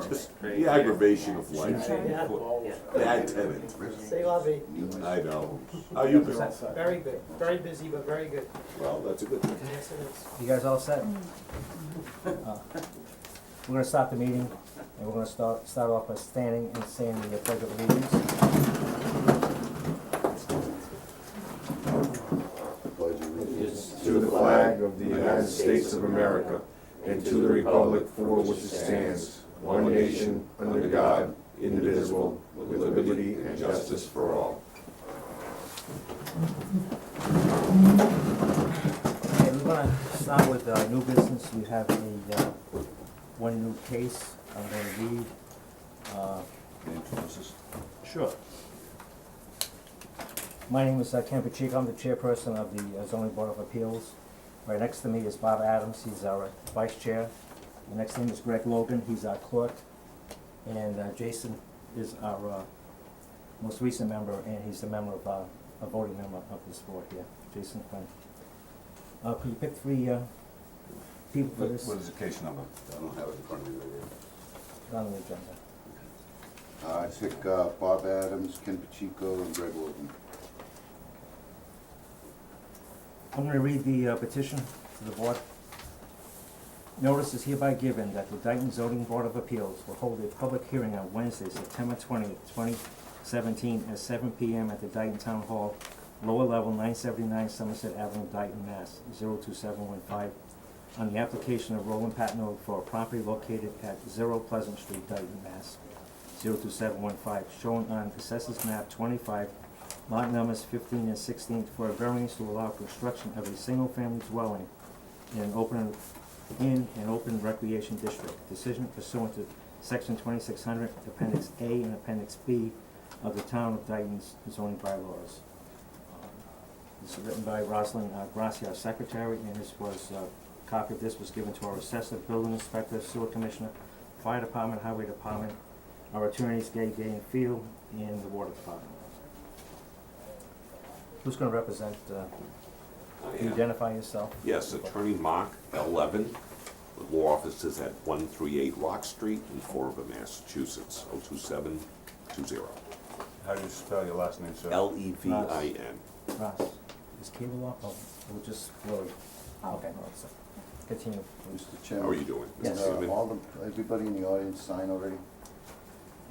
Just the aggravation of life. Yeah. Bad tenant. Say la vie. I know. How you been? Very good. Very busy, but very good. Well, that's a good thing. Yes, it is. You guys all set? We're gonna start the meeting, and we're gonna start off by standing and saying the pledge of allegiance. To the flag of the United States of America, and to the republic for which it stands, one nation, under God, indivisible, with liberty and justice for all. Okay, we're gonna start with new business. We have one new case I'm gonna read. Sure. My name is Ken Pacheco. I'm the chairperson of the zoning board of appeals. Right next to me is Bob Adams. He's our vice chair. The next name is Greg Logan. He's our clerk. And Jason is our most recent member, and he's a member of a voting member of this board here. Jason, could you pick three people for this? What is the case number? I don't have it in front of me right here. On the agenda. I pick Bob Adams, Ken Pacheco, and Greg Logan. I'm going to read the petition to the board. Notice is hereby given that the Dayton Zoning Board of Appeals will hold a public hearing on Wednesday, September 20th, 2017 at 7 p.m. at the Dayton Town Hall, lower level 979 Somerset Avenue, Dayton, Mass. 02715, on the application of Roland Patno for a property located at 0 Pleasant Street, Dayton, Mass. 02715, shown on Assessors Map 25, lot numbers 15 and 16, for a variance to allow construction of a single-family dwelling in an open recreation district. Decision pursuant to Section 2600, Appendix A and Appendix B of the Town of Dayton's zoning bylaws. This is written by Rosalind Gracia, our secretary, and this was, a copy of this was given to our assessor, building inspector, sewer commissioner, fire department, highway department, our attorneys, Gay and Field, and the water department. Who's gonna represent, can you identify yourself? Yes, Attorney Mark L. Levin, with law offices at 138 Rock Street in Fall River, Massachusetts, 02720. How do you spell your last name, sir? Levin. Ross, is cable up, or we'll just, really, okay, so, continue. Mr. Chairman. How are you doing, Yes. Mr. Levin? Everybody in the audience sign already?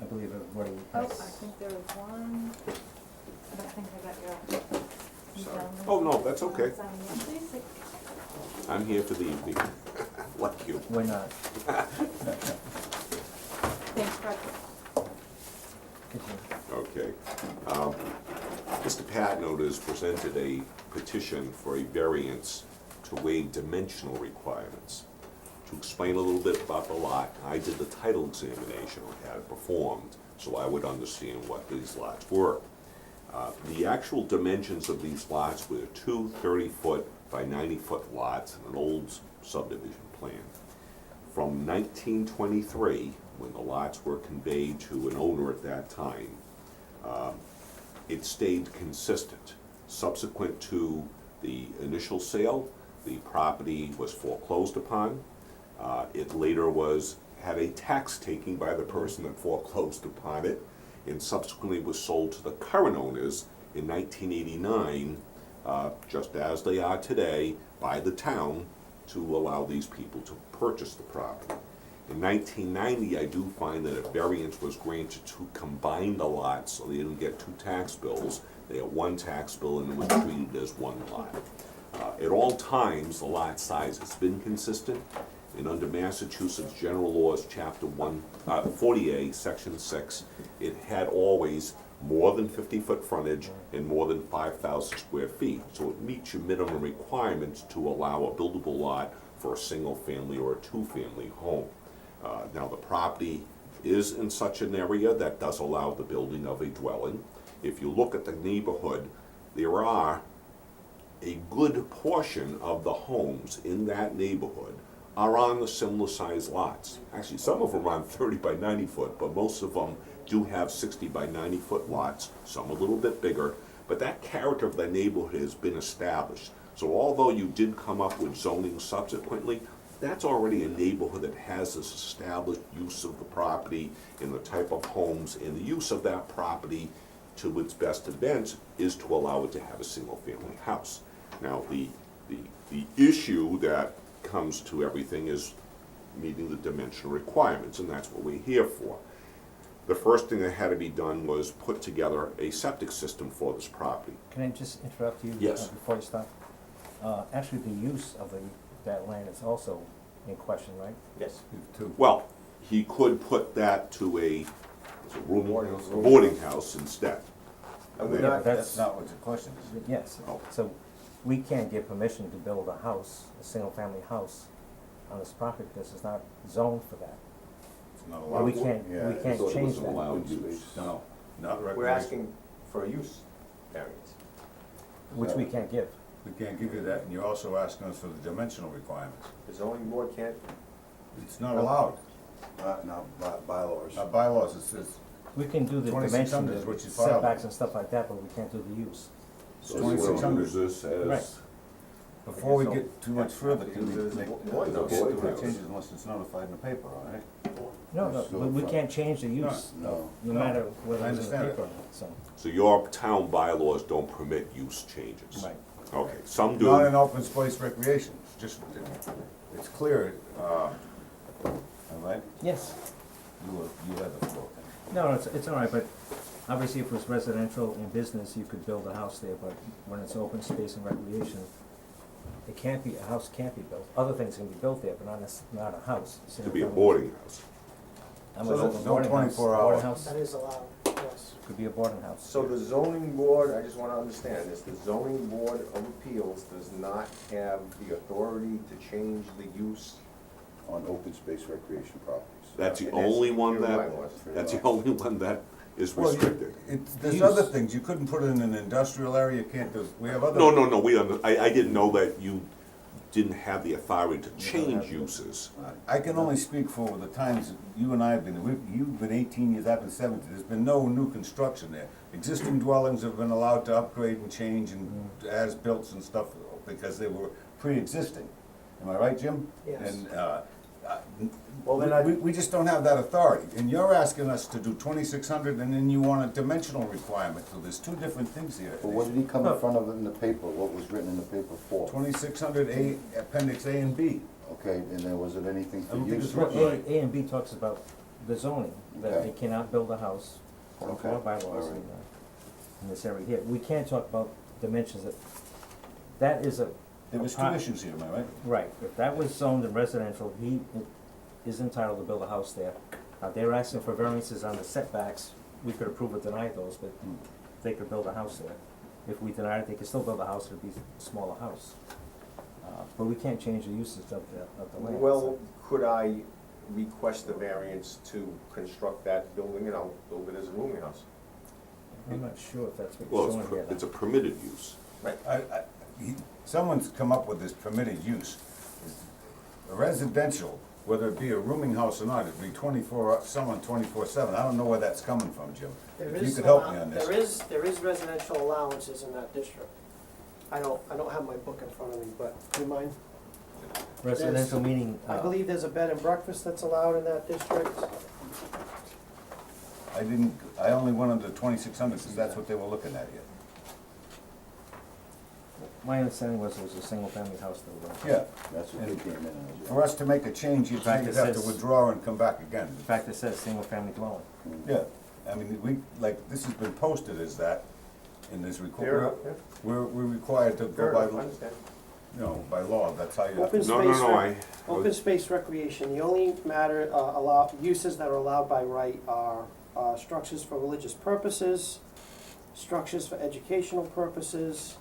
I believe everybody Oh, I has. think there was one. I don't think I got your. Sorry. Oh, no, that's okay. Please. I'm here for the evening, like you. We're not. Thanks, Fred. Continue. Okay. Mr. Patno has presented a petition for a variance to waive dimensional requirements. To explain a little bit about the lot, I did the title examination, or had it performed, so I would understand what these lots were. The actual dimensions of these lots were two 30-foot by 90-foot lots in an old subdivision plan. From 1923, when the lots were conveyed to an owner at that time, it stayed consistent. Subsequent to the initial sale, the property was foreclosed upon. It later had a tax taking by the person that foreclosed upon it, and subsequently was sold to the current owners in 1989, just as they are today, by the town to allow these people to purchase the property. In 1990, I do find that a variance was granted to combine the lots so they didn't get two tax bills. They had one tax bill and it was treated as one lot. At all times, the lot size has been consistent, and under Massachusetts General Laws, Chapter 40A, Section 6, it had always more than 50-foot frontage and more than 5,000 square feet. So it meets your minimum requirements to allow a buildable lot for a single family or a two-family home. Now the property is in such an area that does allow the building of a dwelling. If you look at the neighborhood, there are a good portion of the homes in that neighborhood are on the similar sized lots. Actually, some of them are on 30 by 90 foot, but most of them do have 60 by 90 foot lots, some a little bit bigger, but that character of the neighborhood has been established. So although you did come up with zoning subsequently, that's already a neighborhood that has this established use of the property and the type of homes, and the use of that property to its best advantage is to allow it to have a single-family house. Now, the issue that comes to everything is meeting the dimensional requirements, and that's what we're here for. The first thing that had to be done was put together a septic system for this property. Can I just interrupt you? Yes. Before you start? Actually, the use of that land is also in question, right? Yes. Two. Well, he could put that to a boarding house instead. And we're Yeah, not, That's not what the question is. Yes, Oh. so we can't give permission to build a house, a single-family house on this property because it's not zoned for that. It's not Well, we allowed. can't, Yeah, we I can't thought it change was that. allowed use. No, not we're recreation. asking for a use variance. Which we can't give. We can't give you that, and you're also asking us for the dimensional requirements. The zoning board can't, It's not allowed. bylaws. Our bylaws, it says We can do the 2600 dimensions, is what the you filed. setbacks and stuff like that, but we can't do the use. So we'll 2600. use this as, Right. Before we get too much further, can we There's make, a we board can't notice. do any changes unless it's notified in the paper, all right? No, no, So we far. can't change the use, No. no No, matter whether I it's in the understand paper it. or not, so, so your town bylaws don't permit use changes? right. Okay, some do. Not in open space recreation, it's just, it's clear, all right? Yes. You have the floor. No, it's all right, but obviously if it was residential and business, you could build a house there, but when it's open space and recreation, it can't be, a house can't be built. Other things can be built there, but not a house. To be a boarding house. I'm So a there's no boarding house. 24 hour. Boarding house, That is allowed, yes. could be a boarding house. so the zoning board, I just wanna understand this, the zoning board of appeals does not have the authority to change the use. On open space recreation properties. That's the It is only one your that, bylaws. that's the only one that is Well, restricted. there's Use. other things, you couldn't put it in an industrial area, you can't do, we have other. No, I didn't know that you didn't have the authority to change uses. I can only speak for the times that you and I have been, you've been 18 years, I've been 17, there's been no new construction there. Existing dwellings have been allowed to upgrade and change and as-built and stuff because they were pre-existing. Am I right, Jim? Yes. And, Well, then I- we just don't have that authority, and you're asking us to do 2,600 and then you want a dimensional requirement, so there's two different things here. But what did he come in front of in the paper, what was written in the paper for? 2,600 A, Appendix A and B. Okay, and there wasn't anything I for don't think use? it's Well, written. A and B talks about the zoning, that they Okay. cannot build a house, according to our Okay, bylaws all right. in this area here. We can't talk about dimensions that is a. There was two a- issues here, am I right? Right, if that was zoned in residential, he is entitled to build a house there. They're asking for variances on the setbacks, we could approve or deny those, but they could build a house there. If we denied it, they could still build a house, it'd be a smaller house. But we can't change the usage of the land. Well, could I request the variance to construct that building and I'll build it as a rooming house? I'm not sure if that's what Well, you're showing here. it's a permitted use. Someone's come up with this permitted use. A residential, whether it be a rooming house or not, it'd be 24/7. I don't know where that's coming from, Jim. There If you is could help me on this. There is residential allowances in that district. I don't have my book in front of me, but do you mind? Residential meaning, I believe there's a bed and breakfast that's allowed in that district. I only went under 2,600 because that's what they were looking at here. my understanding was it was a single-family house that was. Yeah, That's what they came in as. for us to make a change, you'd fact, you'd it have to says- withdraw and come back again. In fact, it says single-family dwelling. Yeah, I mean, this has been posted as that in this Fair record. enough, yeah. We're required to Fair go by, enough, I understand. by law, that's how you have Open to. space, open space recreation, the only uses that are allowed by right are, structures for religious purposes, structures for educational purposes,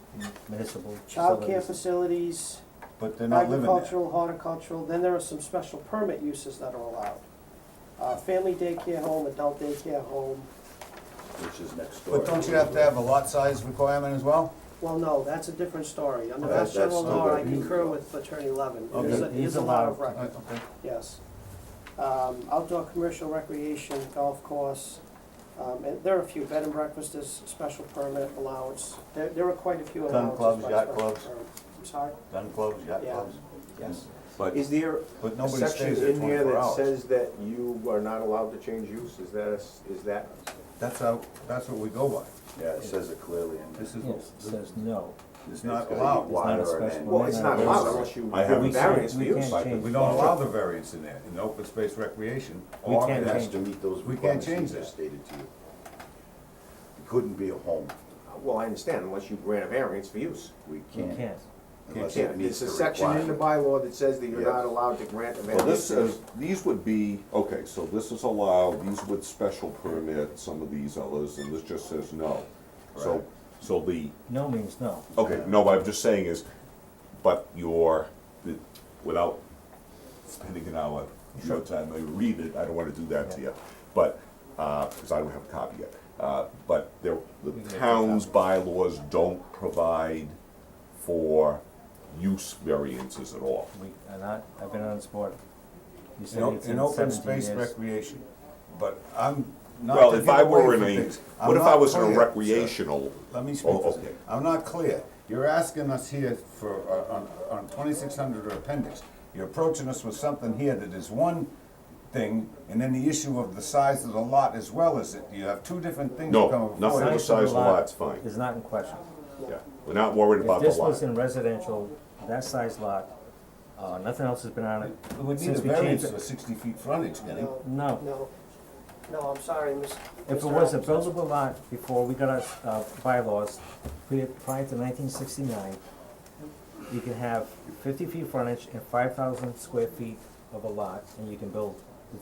Municipal childcare facilities. facilities, But they're not living there. agricultural, horticultural, then there are some special permit uses that are allowed. Family daycare home, adult daycare home, Which is next door. But don't you have to have a lot size requirement as well? well, no, that's a different story. Under Okay, Mass General that's law, I still good. concur with Attorney Levin. Okay. It is a lot of record, Okay. yes. Outdoor commercial recreation, golf course, and there are a few, bed and breakfast is special permit allowance. There are quite a few Gun allowances clubs, by yacht special clubs. permit. I'm sorry? Gun clubs, yacht Yeah. clubs? Yes. But Is there But a nobody section stays there in there 24 that hours. says that you are not allowed to change use? Is that, That's what we go by. Yeah, it says it clearly in This is, Yes, it says no. it's not gotta be allowed. It's not a water and special then- well, it's not permit. allowed unless you I give haven't a variance seen- for we use. can't change We don't allow the variance in there, in open space recreation. We or can't It has change to meet those We can't requirements we change just that. stated to you. It couldn't be a home, Well, I understand, unless you grant a variance for use. we You can't, can't. unless Yeah, it meets there's the a section in the requirement. bylaw that says that you're Yes. not allowed to grant a Well, variance. this says, these would be, okay, so this is allowed, these with special permit, some of these others, and this just says no. So, Right. so the, No means no. okay, no, what I'm just saying is, but without spending an hour, your time, I read it, I don't wanna do that to you, but, cause I don't have a copy yet. But the can make town's a bylaws don't provide for use variances at all. I've been on this board. You said In it's in in open 17 space years. recreation, but I'm not Well, to if give I away were in from a, things. I'm what if I not was in a clear, sir. recreational? Let me speak Oh, for okay. I'm not clear. You're asking us here for, on 2600 or appendix, you're approaching us with something here that is one thing, and then the issue of the size of the lot as well as it. You have two different things No, coming before nothing you. the size of the lot's fine, Is not in question. yeah. We're not worried If about the this was lot. in residential, that size lot, nothing else has been on it. It would need a Since we changed variance it- for 60 feet frontage, Kenny. No. No, I'm sorry, Mr. If it was a buildable lot before we got our bylaws, prior to 1969, you can have 50 feet frontage and 5,000 square feet of a lot, and you can build.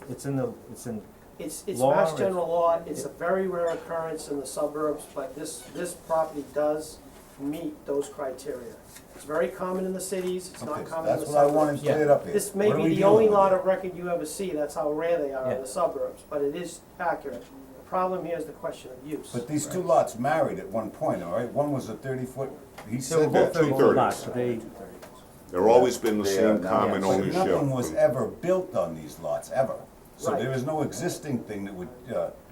It's in It's Law Mass is- General Law, it's a very rare occurrence in the suburbs, but this property does meet those criteria. It's very common in the cities, it's not Okay, common in the that's what I wanted suburbs. Yeah. cleared up here. This may What are be we the only dealing with lot here? of record you ever see, that's how rare they are in Yeah. the suburbs, but it is accurate. The problem here is the question of use. But these two lots married at one point, all right? One was a 30-foot, he they were said both that. 30 foot 230s. lots, but they, They've always been the They same are now. common Yeah. But ownership. nothing was ever built on these lots, ever. So Right. there is no existing thing that would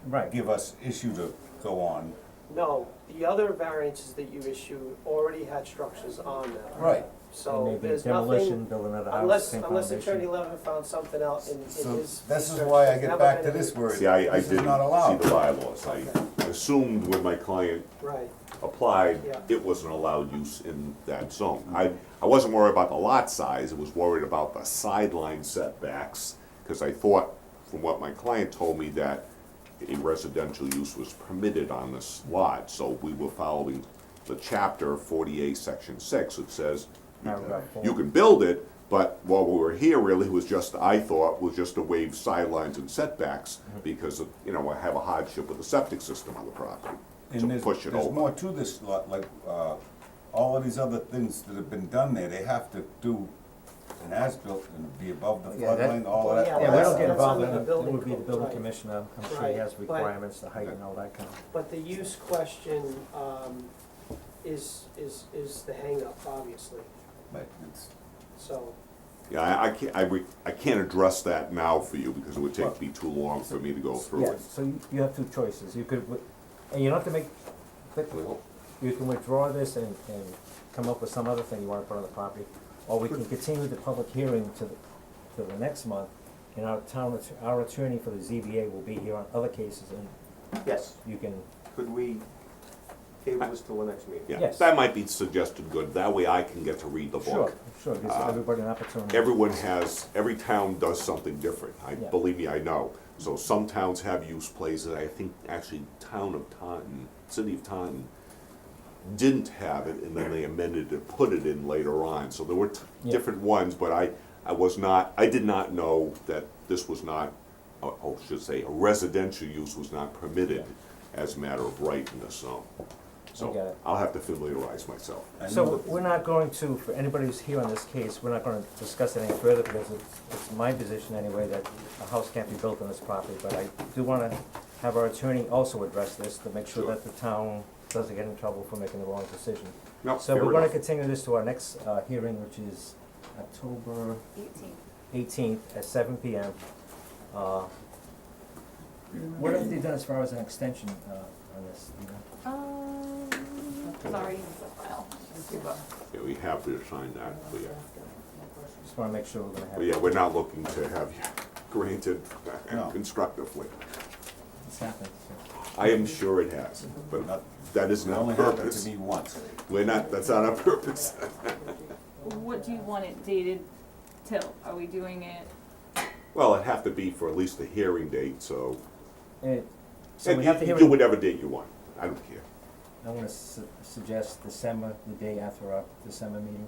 Right. give us issue to go on. No, the other variances that you issued already had structures on them. Right. and So maybe there's demolition, nothing, build another house, unless same Attorney foundation. Levin found something else in his So research. this is why I There's get never back been to this any- word. See, I This is didn't not see allowed. the bylaws. I assumed when my client Right, applied, Yeah. it wasn't allowed use in that zone. I wasn't worried about the lot size, I was worried about the sideline setbacks, because I thought, from what my client told me, that a residential use was permitted on this lot, so we were following the chapter 48, section 6, it says, Paragraph 4. you can build it, but what we were here really was just, I thought, was just to waive sidelines and setbacks, because, I have a hardship with the septic system on the property, And to there's, push it there's over. more to this lot, like, all of these other things that have been done there, they have to do an as-built and be above the Yeah, that- floodline, all Well, of yeah, that. Yeah, we don't get That's involved under in the it, it building would be the code, building right. commissioner, I'm sure Right, he has but- requirements, the height and all that kind of. but the use question, is the hangup, obviously, But it's- so. Yeah, I can't address that now for you, because it would take me too long for me to go through Yeah, it. so you have two choices, you could, and you don't have to make, you can withdraw this and come up with some other thing you wanna put on the property, or we can continue the public hearing to the next month, and our attorney for the ZBA will be here on other cases, and Yes, you can, could we table this till the next meeting? Yeah, Yes. that might be suggested good, that way I can get to read the sure, book. gives everybody an opportunity. Every town does something different, Yeah. believe me, I know. So some towns have use places, I think actually town of Taunton, city of Taunton, didn't have it, and then they amended it, put it in later on. So there were Yeah. different ones, but I did not know that this was not, should say, a residential use was not permitted as a matter of right in this zone. I get So it. I'll have to familiarize myself. I know So that- we're not going to, for anybody who's here on this case, we're not gonna discuss it any further because it's my position anyway that a house can't be built on this property, but I do wanna have our attorney also address this to make sure Sure. that the town doesn't get in trouble for making the wrong decision. No, So fair we're gonna enough. continue this to our next, hearing, which is October 18th at 7 PM. What have they done as far as an extension, on this, you know? It's already in the file. Yeah, we have to sign that, but yeah. Just wanna make sure we're gonna have. But yeah, we're not looking to have you granted No. constructively. It's happened, so. I am sure it has, but that is It not only our happened to purpose. me once. We're not, that's not our purpose. What do you want it dated till? Are we doing it, Well, it'd have to be for at least a hearing date, so. So we have to you hear. do whatever date you want, I don't care. I'm gonna suggest December, the day after our December meeting.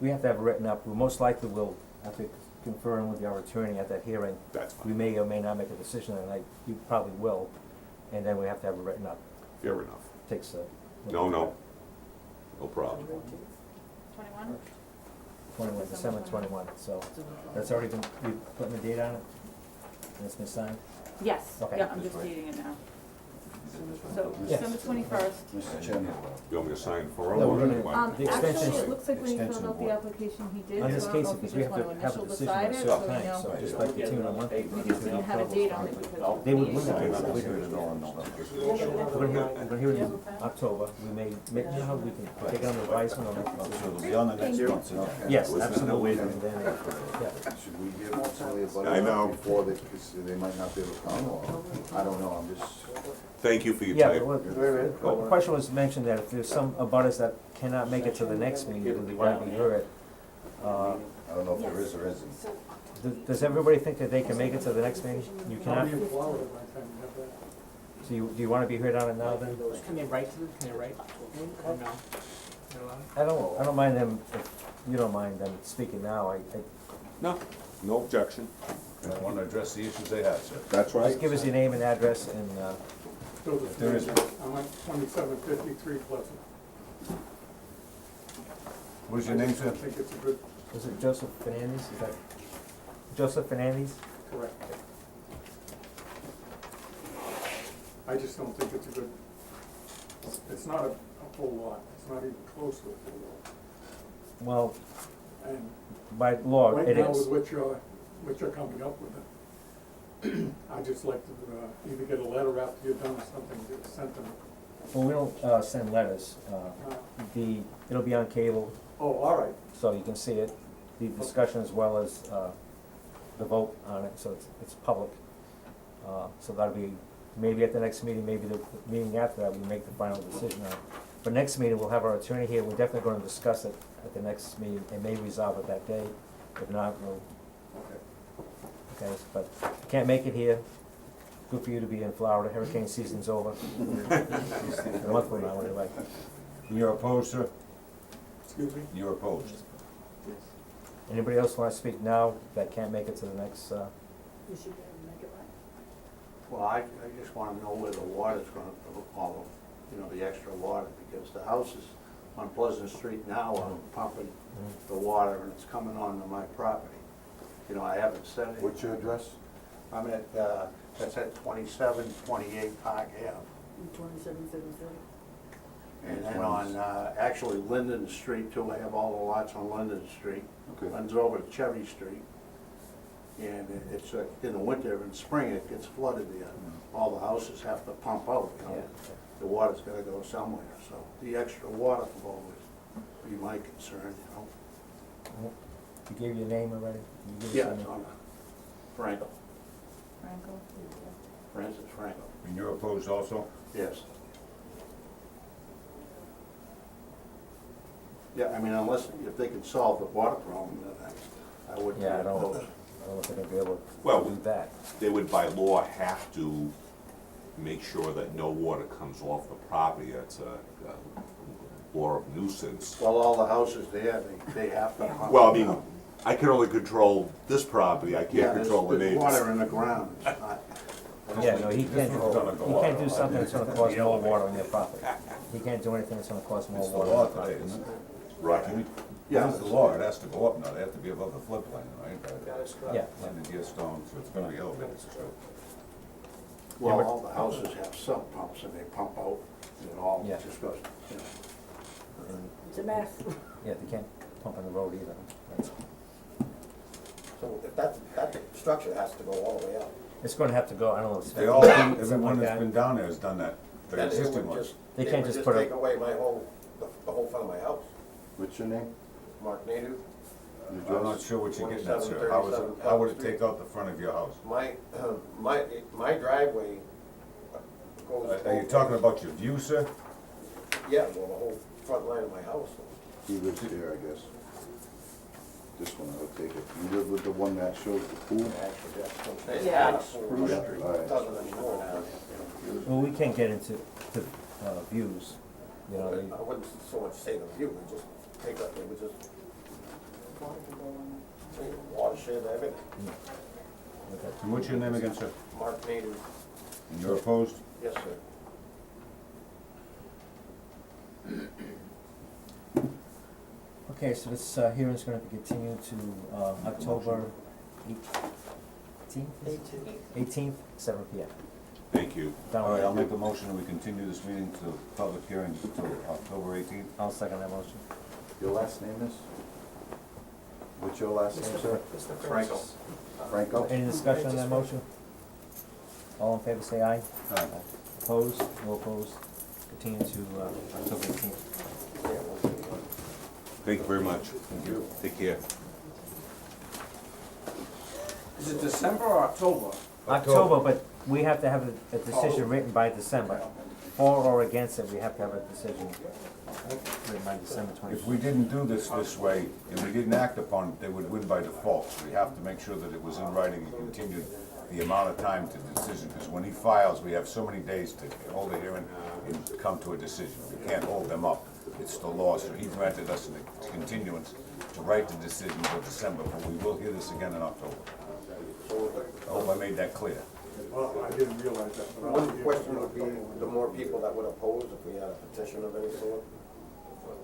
We have to have it written up, we most likely will have to confer with our attorney at that hearing. That's We fine, may or may not make a decision tonight, you probably will, and then we have to have it written up, fair enough. takes No, no, no problem. 21? 21, December 21, so that's already been, you putting the date on it? And it's been signed? Yes, Okay. yeah, I'm just dating it now. So, Yes. December 21st. Mr. Chairman, You want me to sign for No, all we're of gonna- it? The extension- Actually, it looks like when he extension filled out the board. application, he did, On so this I don't case, know if because you we just have wanna to have a initial decision beside in a it, certain so we time, know. so just like the two in a month. We just didn't have a date on it because. They would the- win the case, We're we'd hear it. We're gonna hear it in October, we may, you know how we can take it under advisement or make a So decision. it'll be on the next month's agenda. Yes, Wasn't it? absolutely, and then, yeah. should we give Charlie a I know. butter before they, because they might not be able to come, or, I don't know, I'm just. Thank you for your Yeah, time. but the question was mentioned that if there's some abutters that cannot make it to the next meeting, because they want to be heard, I don't know if there is or isn't. does everybody think that they can make it to the next meeting? You cannot? So you, do you wanna be heard on it now then? Can they write to them? Can they write? Or no? They're allowed? I don't mind them, if you don't mind them speaking now, I, No, no objection. I want to address the issues they have, sir. That's right. just give us your name and address and, There is- I'm at 2753 Pleasant. What is your name, I sir? think it's a good, was it Joseph Fernandez, is that, Joseph Fernandez? correct. I just don't think it's a good, it's not a full lot, it's not even close to a full lot. Well, And by law, right it now is. with what you're coming up with it, I'd just like to either get a letter after you're done or something, get sent them. Well, we don't, send letters, it'll be on cable, Oh, all right, so you can see it, the discussion as well as, the vote on it, so it's public. So that'll be, maybe at the next meeting, maybe the meeting after that, we make the final decision on it. But next meeting, we'll have our attorney here, we're definitely gonna discuss it at the next meeting, and may resolve it that day. If not, we'll, okay. okay, but if you can't make it here, good for you to be in Florida, hurricane season's over. A month from now, anyway. You're opposed, sir? Excuse me? You're opposed. Anybody else wanna speak now that can't make it to the next, Well, I just wanna know where the water's gonna, all, the extra water, because the houses on Pleasant Street now are pumping the water and it's coming onto my property. I haven't said it. What's your address? I'm at, that's at 2728 Park Ave. 2773. And then on, actually Linden Street too, I have all the lots on Linden Street. Okay. Runs over to Cherry Street. And it's, in the winter and spring, it gets flooded there. All the houses have to pump out, The water's gotta go somewhere, so the extra water flow would be my concern, you gave your name already? You gave us Yeah, your it's name? on Frankel, Frankel? Francis Frankel, And you're opposed also? yes. Yeah, I mean, unless, if they can solve the water problem, then I would. Yeah, I don't know if they're gonna be able Well, to do that. They would by law have to make sure that no water comes off the property. That's a law of nuisance. Well, all the houses there, they have to pump. Well, I mean, I can only control this property, I Yeah, can't control the there's neighbors. water in the ground, it's not. Yeah, no, he can't, one's gonna go he can't up. do something that's gonna cause more water on your property. He can't do anything that's gonna cause more It's the water law on your today, property. isn't it? Right. Yeah. It's the law, it has to go up now, they have to be above the floodplain, right? Yeah. Under gear stone, so it's gonna be elevated, it's true. Well, all the houses have sump pumps and they pump out, and it all Yeah. just goes, It's a mess. Yeah, they can't pump on the road either. That's- So if that structure has to go all the way up. It's gonna have to go, I don't know, it's They 50 all, feet, something everyone like that's been that. down there has done that, the existing ones. They can't just put take a, away my whole, the whole front of my house. What's your name? Mark Nadu, I'm not sure what you're getting at, sir. How would it take out the front of your house? My driveway goes. Are you talking about your view, sir? Yeah, well, the whole front line of my house. He lives there, I guess. This one, I would take it. You live with the one that shows the pool? Actually, that's what I'm saying. Yeah. Spruce Yeah, Street, all right. doesn't anymore now. Well, we can't get into, views, you know, I wouldn't so much say the view, we just take up, it would just watershed, everything. And what's your name again, sir? Mark Nader, And you're opposed? yes, sir. Okay, so this hearing's gonna be continued to October 18th, 7 p.m. Thank you. Down All right, I'll there. make a motion that we continue this meeting to public hearing until October 18th. I'll second that motion. Your last name is? What's your last name, sir? Mr. Franco. Franco? Any discussion on that motion? All in favor, say aye. Aye. Opposed? No opposed? Continue to October 18th. Thank you very much. Thank you. Take care. Is it December or October? October, but we have to have a decision written by December. For or against it, we have to have a decision written by December 20th. If we didn't do this way, and we didn't act upon it, they would win by default. So we have to make sure that it was in writing and continued the amount of time to decision, because when he files, we have so many days to hold a hearing and come to a decision. We can't hold them up. It's the law, so he granted us a continuance to write the decision until December, but we will hear this again in October. I hope I made that clear. Well, I didn't realize that. but I'll One give question you- would be, the more people that would oppose if we had a petition of any sort?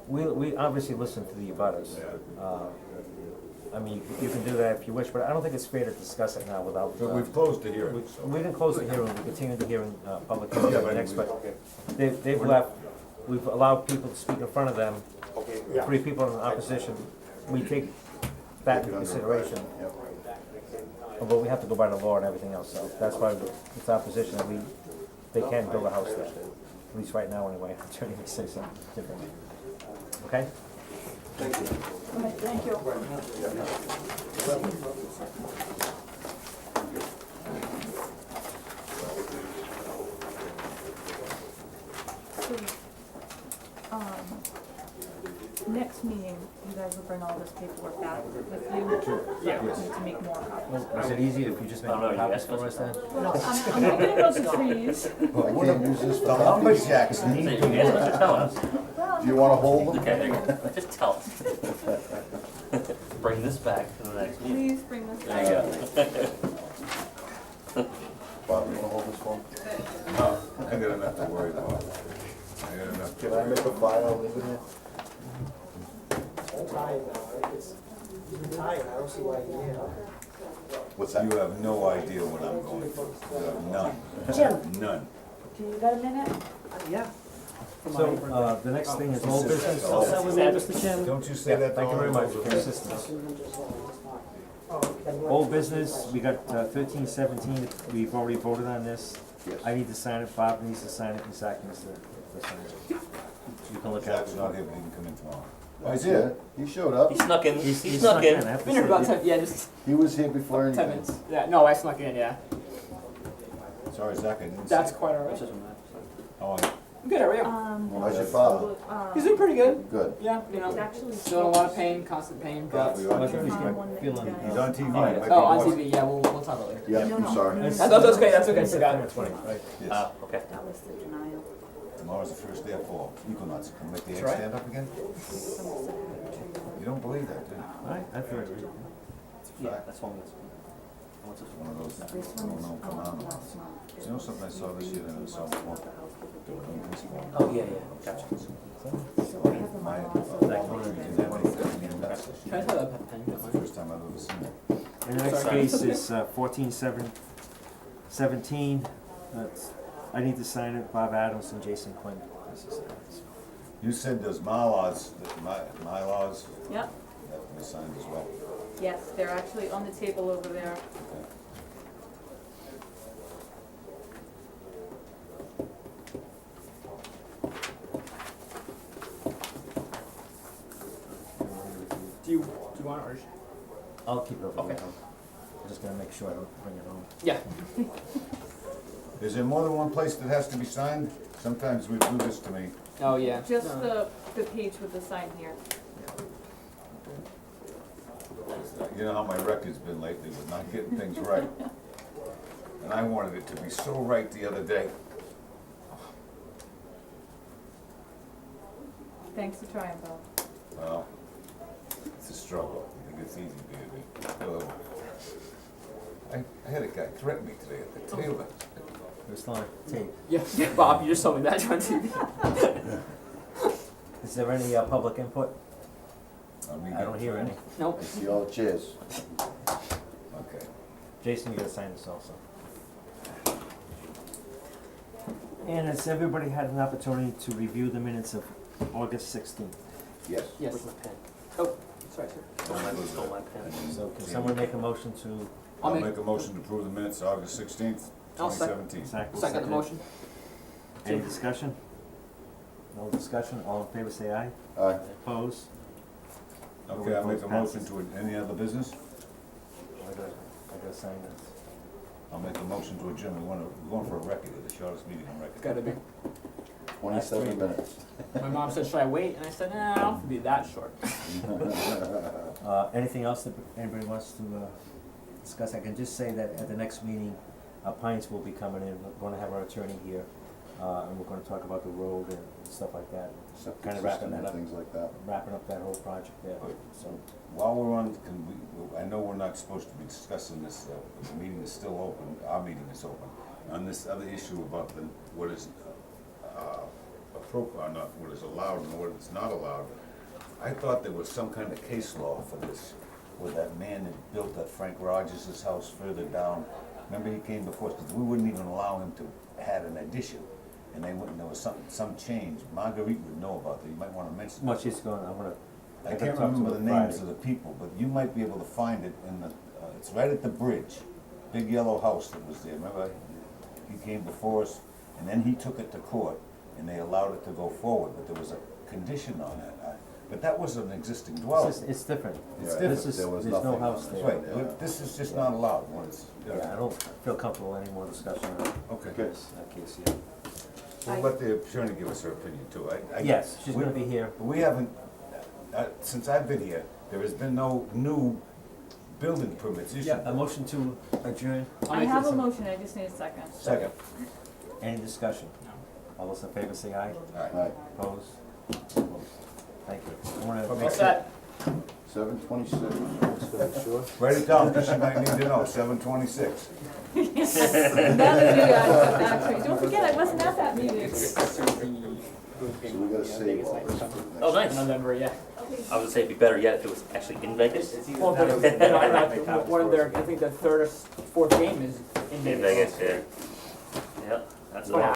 We obviously listen to the abutters. I mean, you can do that if you wish, but I don't think it's fair to discuss it now without. But we've closed the hearing, so. We didn't close the hearing, we continued the hearing, public hearing Yeah, the but next, but Okay, they've left, we've allowed people to speak in front of them, okay. Yeah. 3 people in opposition. We take that into consideration, Yep. but we have to go by the law and everything else, so that's why it's our position that they can build a house there. At least right now anyway, attorney may say something different. Okay? Okay, thank you. So, next meeting, you guys will bring all this paperwork back with you? Yeah. We need to make more copies. Is it easier if you just make copies for us then? No, I'm looking at those trees. I can't use this The for lumberjacks need So to you guys work. have to tell us. Do you wanna hold them? Okay, there you go. Just tell us. Bring this back to the next meeting. Please bring this There back. you go. Bob, you wanna hold this phone? I got enough to worry about. I got enough. Can I make a file, leave it here? What's that? You have no idea what I'm going through. You have none. Jim. None. Do you got a minute? Yeah. So, the next thing is old business. Also with me, Mr. Chairman. Don't you say that to Thank you all very the much for your assistance. Old business, we got 1317, we've already voted on this. Yes. I need to sign it, Bob needs to sign it, and Zach needs to sign it. You can look at Zach's it. not here, but he can come in tomorrow. Oh, he's here. He showed up. He snuck in. He's He snuck in. I have to Been here say. about 10, yeah, just He was here before 10 anything. minutes. Yeah, no, I snuck in, yeah. Sorry, Zach, I didn't see. That's quite all right. How are you? I'm good, how are you? How's your father? He's doing pretty good. Good. Yeah, you It's know, actually. still in a lot of pain, constant pain, but. We're on I think he's TV. got feeling. He's on TV. Oh, yeah. Might be Oh, on watching- TV, yeah, we'll talk about it later. Yeah, I'm sorry. That's okay, that's okay, I forgot. September 20th, right? Yes. Ah, okay. That was the denial. Tomorrow's the first day of fall. Equinox. Can we make the egg That's right. stand up again? You don't believe that, do you? I've heard it. Yeah, that's one. What's this One of those, This I don't one's, know, oh, phenomenal. last month. You know something I saw this year that I saw before? Oh, yeah, yeah, gotcha. So I have the My, bylaws. that one in that one, got me a mess this Can I year. tell that pen? That's the first time I've ever seen it. And the next Sorry. case is 14-17. I need to sign it, Bob Adams and Jason Quinn. This is it. You said those MyLaws, MyLaws, Yep, have to be signed as well. yes, they're actually on the table over there. Do you want, or? I'll keep it over Okay. there. I'm just gonna make sure I don't bring it home. Yeah. Is there more than one place that has to be signed? Sometimes we do this to me. Oh, yeah. Just the page with the sign here. You know how my record's been lately with not getting things right. And I wanted it to be so right the other day. Thanks for trying, Bob. Well, it's a struggle. I think it's easy, baby. Oh. I had a guy threaten me today at the tailor. It was on tape. Yeah, Bob, you just told me that on TV. Is there any, public input? I don't hear any. Nope. I see all the chairs. Okay. Jason, you gotta sign this also. And has everybody had an opportunity to review the minutes of August 16th? Yes. Yes. Where's my pen? Oh, sorry, sir. Stole my pen. So can someone make a motion to I'll make a motion to approve the minutes August 16th, I'll 2017. Second the motion. Any discussion? No discussion, all in favor say aye. Aye. Opposed? Okay, I'll make a motion to, any other business? I gotta sign this. I'll make a motion to adjourn. We're going for a record, the shortest meeting on record. Gotta be. 27 minutes. My mom said, should I wait? And I said, nah, I don't have to be that short. Anything else that anybody wants to, discuss? I can just say that at the next meeting, Pines will be coming in, we're gonna have our attorney here, and we're gonna talk about the road and stuff like that. So Septic kinda wrapping system that and up, things like that. wrapping up that whole project there, so. While we're on, can we, I know we're not supposed to be discussing this, the meeting is still open, our meeting is open. On this other issue about the, what is, appropriate, or not, what is allowed and what is not allowed, I thought there was some kind of case law for this, where that man had built that Frank Rogers' house further down. Remember he came before us, because we wouldn't even allow him to have an addition, and they wouldn't, there was some change. Marguerite would know about that, you might wanna mention Well, that. she's going, I'm gonna, I gotta can't talk to remember her the names Friday. of the people, but you might be able to find it in the, it's right at the bridge, big yellow house that was there, remember? He came before us, and then he took it to court, and they allowed it to go forward, but there was a condition on it. But that was an existing dwelling. It's different. It's Yeah, different. This is, there was there's no nothing house on it. there. Right, but this is just not allowed when it's, Yeah, I don't feel comfortable any more discussion on okay. this, case here. We'll let the attorney give us her opinion too. Yes, she's we- gonna be here. We haven't, since I've been here, there has been no new building permits issued. Yeah, a motion to adjourn, I have a motion, I just need a second. Second. any discussion? All those in favor say aye. Aye. Opposed? Opposed. Thank you. I wanna make What's sure- that? 7:26. Write it down, because you might need to know, 7:26. None of you guys, actually, don't forget, I wasn't at that meeting. So we gotta save all this for the next. Oh, nice. November, yeah. I was gonna say it'd be better yet if it was actually in Vegas. Well, one of their, I think the third or fourth game is in In Vegas. Vegas, yeah. Yeah, that's Well, all.